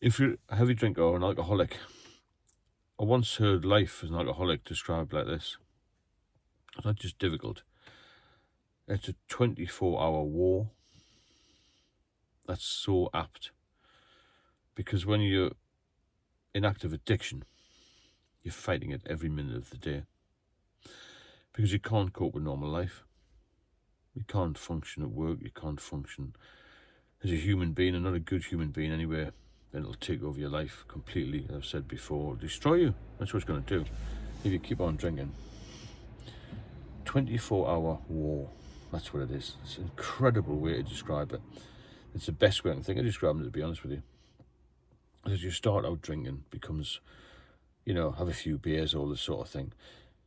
If you're a heavy drinker or an alcoholic, I once heard life as an alcoholic described like this. It's not just difficult. It's a 24-hour war. That's so apt. Because when you're in active addiction, you're fighting it every minute of the day. Because you can't cope with normal life. You can't function at work. You can't function as a human being, and not a good human being anyway. Then it'll take over your life completely, as I've said before, destroy you. That's what it's going to do if you keep on drinking. 24-hour war. That's what it is. It's an incredible way to describe it. It's the best way I can think of describing it, to be honest with you. As you start out drinking, becomes, have a few beers, all this sort of thing.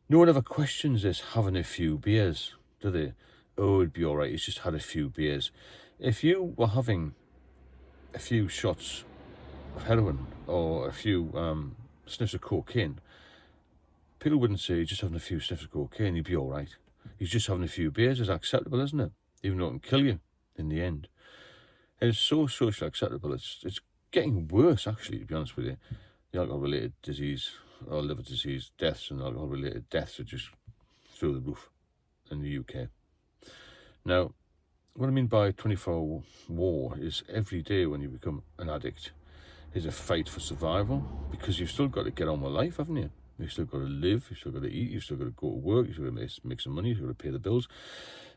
No one ever questions this, having a few beers, do they? Oh, it'd be all right, he's just had a few beers. If you were having a few shots of heroin or a few sniffs of cocaine, people wouldn't say he's just having a few sniffs of cocaine, he'd be all right. He's just having a few beers. It's acceptable, isn't it? Even though it can kill you in the end. And it's so socially acceptable. It's getting worse, actually, to be honest with you. The alcohol-related disease or liver disease deaths and alcohol-related deaths are just through the roof in the UK. Now, what I mean by 24-hour war is every day when you become an addict is a fight for survival, because you've still got to get on with life, haven't you? You've still got to live, you've still got to eat, you've still got to go to work, you've still got to make some money, you've got to pay the bills.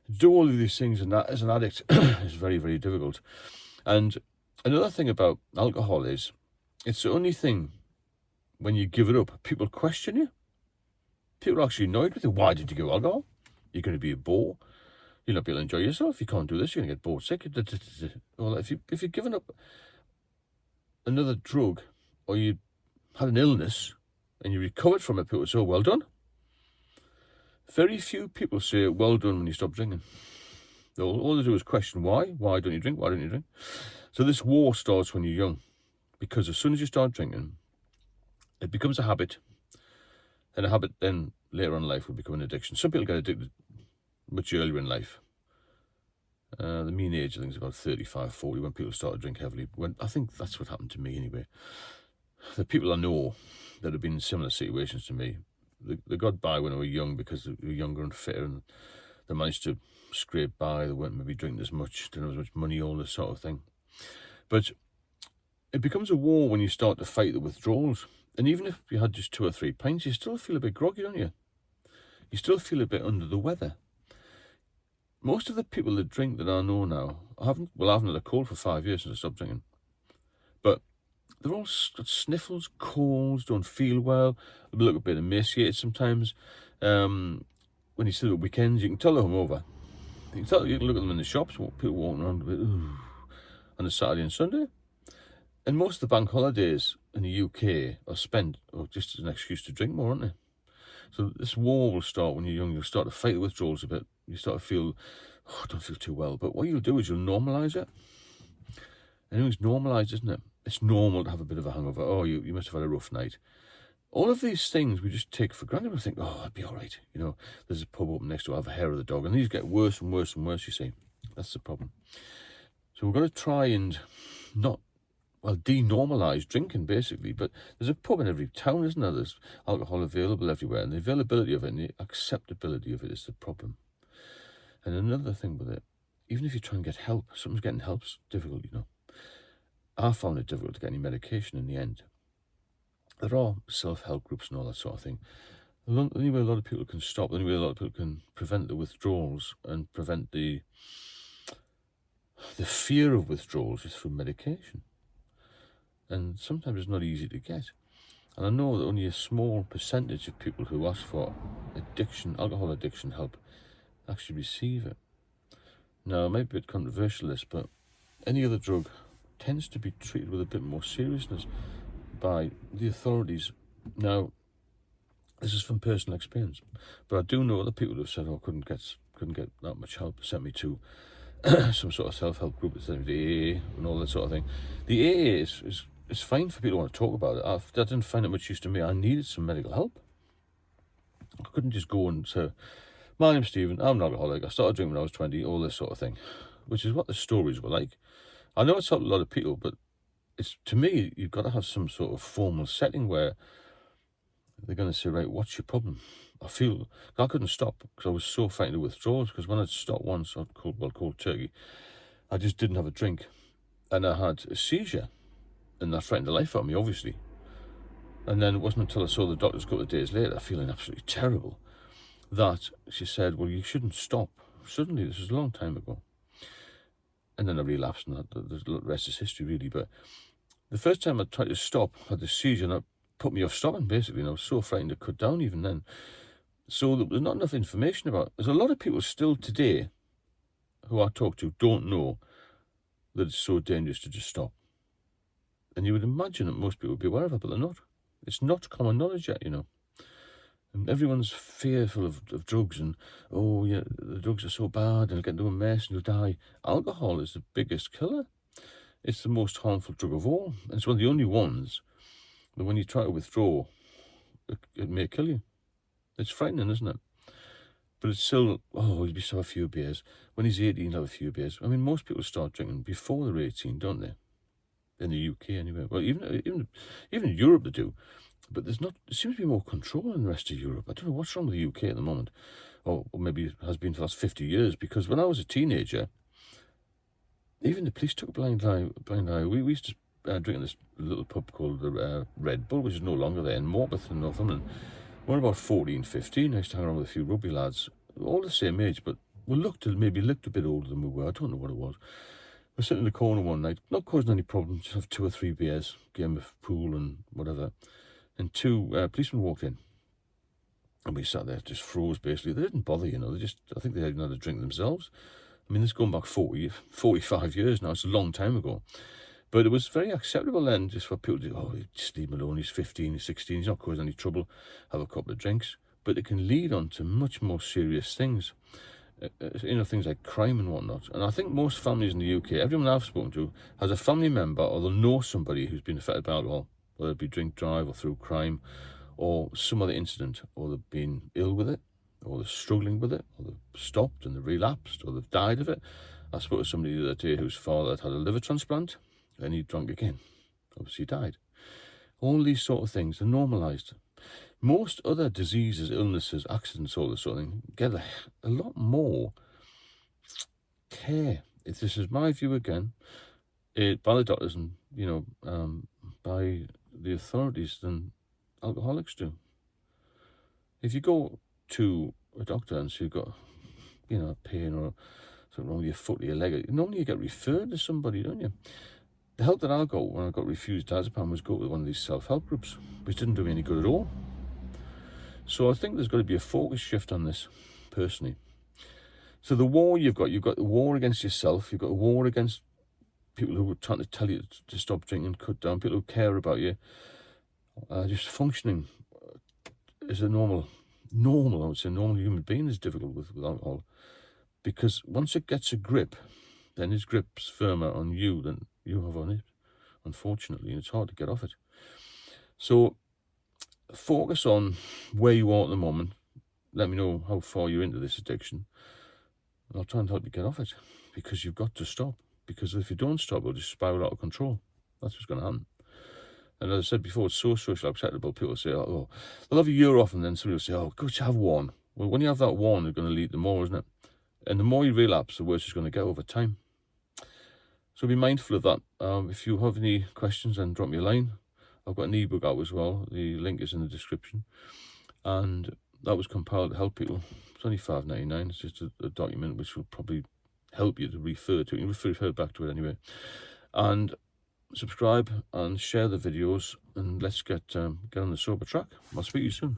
Do all of these things, and that as an addict is very, very difficult. And another thing about alcohol is it's the only thing, when you give it up, people question you. People are actually annoyed with you. Why did you give alcohol? You're going to be a bore. You'll not be able to enjoy yourself. You can't do this. You're going to get bored sick. Well, if you've given up another drug, or you had an illness and you recovered from it, people say, oh, well done. Very few people say, well done, when you stop drinking. All they do is question why. Why don't you drink? Why don't you drink? So this war starts when you're young, because as soon as you start drinking, it becomes a habit. And a habit then later on in life will become an addiction. Some people get addicted much earlier in life. The mean age, I think, is about 35, 40 when people start to drink heavily. I think that's what happened to me anyway. The people I know that have been in similar situations to me, they got by when they were young because they were younger and fitter, and they managed to scrape by. They weren't maybe drinking as much, didn't have as much money, all this sort of thing. But it becomes a war when you start to fight the withdrawals. And even if you had just 2 or 3 pints, you still feel a bit groggy, don't you? You still feel a bit under the weather. Most of the people that drink that I know now, I haven't had a cold for 5 years since I stopped drinking. But they're all got sniffles, colds, don't feel well, a little bit emaciated sometimes. When you see them at weekends, you can tell they're hungover. You can look at them in the shops, people walking around a bit, on a Saturday and Sunday. And most of the bank holidays in the UK are spent just as an excuse to drink more, aren't they? So this war will start when you're young. You'll start to fight the withdrawals a bit. You start to feel, I don't feel too well. But what you'll do is you'll normalise it. And everything's normalised, isn't it? It's normal to have a bit of a hangover. Oh, you must have had a rough night. All of these things we just take for granted. We think, oh, I'd be all right. There's a pub open next door. I have a hair of the dog. And these get worse and worse and worse, you see. That's the problem. So we're going to try and denormalise drinking, basically. But there's a pub in every town, isn't there? There's alcohol available everywhere. And the availability of it and the acceptability of it is the problem. And another thing with it, even if you try and get help, sometimes getting help's difficult, I found it difficult to get any medication in the end. There are self-help groups and all that sort of thing. The only way a lot of people can stop, the only way a lot of people can prevent the withdrawals and prevent the fear of withdrawals is through medication. And sometimes it's not easy to get. And I know that only a small percentage of people who ask for alcohol addiction help, actually receive it. Now, it might be a bit controversial, this, but any other drug tends to be treated with a bit more seriousness by the authorities. Now, this is from personal experience, but I do know other people who have said, couldn't get that much help, sent me to some sort of self-help group, sent me to AA and all that sort of thing. The AA is fine for people who want to talk about it. I didn't find it much use to me. I needed some medical help. I couldn't just go and say, my name's Stephen, I'm an alcoholic, I started drinking when I was 20, all this sort of thing, which is what the stories were like. I know it's helped a lot of people, but to me, you've got to have some sort of formal setting where they're going to say, right, what's your problem? I couldn't stop because I was so frightened of withdrawals, because when I'd stopped once on cold turkey, I just didn't have a drink. And I had a seizure, and that frightened the life out of me, obviously. And then it wasn't until I saw the doctors a couple of days later, feeling absolutely terrible, that she said, well, you shouldn't stop. Suddenly, this was a long time ago. And then I relapsed, and the rest is history, really. But the first time I tried to stop, I had the seizure, and that put me off stopping, basically. And I was so frightened to cut down even then. So there was not enough information about it. There's a lot of people still today who I talk to don't know that it's so dangerous to just stop. And you would imagine that most people would be aware of it, but they're not. It's not common knowledge yet, And everyone's fearful of drugs, and, oh, yeah, the drugs are so bad, and you'll get into a mess and you'll die. Alcohol is the biggest killer. It's the most harmful drug of all. And it's one of the only ones that when you try to withdraw, it may kill you. It's frightening, isn't it? But it's still, oh, he'll just have a few beers. When he's 18, he'll have a few beers. I mean, most people start drinking before they're 18, don't they? In the UK, anyway. Well, even in Europe they do. But there seems to be more control in the rest of Europe. I don't know what's wrong with the UK at the moment. Or maybe it has been for the last 50 years. Because when I was a teenager, even the police took a blind eye. We used to drink in this little pub called the Red Bull, which is no longer there, in Morpeth in Northumberland. When about 14, 15, I used to hang around with a few rugby lads, all the same age, but we looked a bit older than we were. I don't know what it was. We're sitting in the corner one night, not causing any problems, just have 2 or 3 beers, game of pool and whatever. And 2 policemen walked in. And we sat there, just froze, basically. They didn't bother, I think they had another drink themselves. I mean, this is going back 45 years now. It's a long time ago. But it was very acceptable then, just for people to, oh, just leave him alone. He's 15, he's 16, he's not causing any trouble. Have a couple of drinks. But it can lead on to much more serious things. Things like crime and whatnot. And I think most families in the UK, everyone I've spoken to, has a family member or they'll know somebody who's been affected by alcohol, whether it be drink drive or through crime or some other incident, or they've been ill with it, or they're struggling with it, or they've stopped and they've relapsed, or they've died of it. I spoke to somebody the other day whose father had a liver transplant, and he drank again. Obviously died. All these sort of things are normalised. Most other diseases, illnesses, accidents, all this sort of thing, get a lot more care. If this is my view again, by the doctors and, by the authorities than alcoholics do. If you go to a doctor and say you've got, a pain or something wrong with your foot or your leg, normally you get referred to somebody, don't you? The help that I got when I got refused diazepam was go to one of these self-help groups, which didn't do me any good at all. So I think there's got to be a focus shift on this, personally. So the war you've got the war against yourself, you've got a war against people who are trying to tell you to stop drinking, cut down, people who care about you, just functioning as a normal human being is difficult with alcohol. Because once it gets a grip, then its grip's firmer on you than you have on it, unfortunately, and it's hard to get off it. So focus on where you are at the moment. Let me know how far you're into this addiction, and I'll try and help you get off it, because you've got to stop. Because if you don't stop, it'll just spiral out of control. That's what's going to happen. And as I said before, it's so socially acceptable. People say, oh, they'll have a year off, and then somebody will say, oh, go to have one. Well, when you have that one, it's going to lead to more, isn't it? And the more you relapse, the worse it's going to get over time. So be mindful of that. If you have any questions, then drop me a line. I've got an ebook out as well. The link is in the description. And that was compiled to help people. It's only $5.99. It's just a document which will probably help you to refer to it. You refer back to it anyway. And subscribe and share the videos, and let's get on the sober track. I'll speak to you soon.